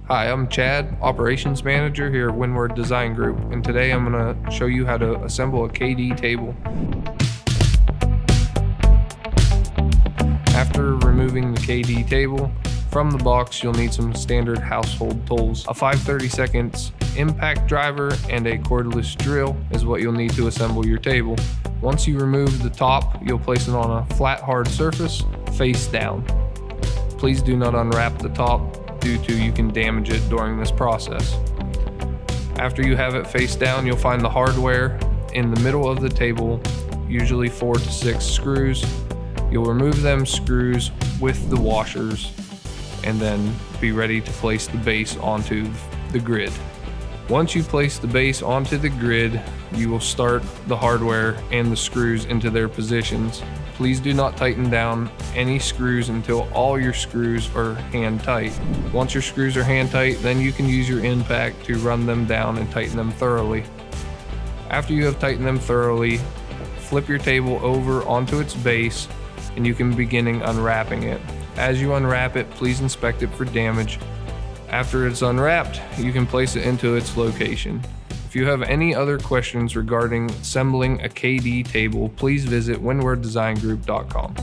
Hi, I'm Chad, Operations Manager here at Windward Design Group, and today I'm going to show you how to assemble a KD table. After removing the KD table from the box, you'll need some standard household tools. A 5/32 impact driver and a cordless drill is what you'll need to assemble your table. Once you remove the top, you'll place it on a flat, hard surface, face down. Please do not unwrap the top due to you can damage it during this process. After you have it face down, you'll find the hardware in the middle of the table, usually 4 to 6 screws. You'll remove them screws with the washers and then be ready to place the base onto the grid. Once you place the base onto the grid, you will start the hardware and the screws into their positions. Please do not tighten down any screws until all your screws are hand tight. Once your screws are hand tight, then you can use your impact to run them down and tighten them thoroughly. After you have tightened them thoroughly, flip your table over onto its base and you can begin unwrapping it. As you unwrap it, please inspect it for damage. After it's unwrapped, you can place it into its location. If you have any other questions regarding assembling a KD table, please visit windwarddesignGroup.com.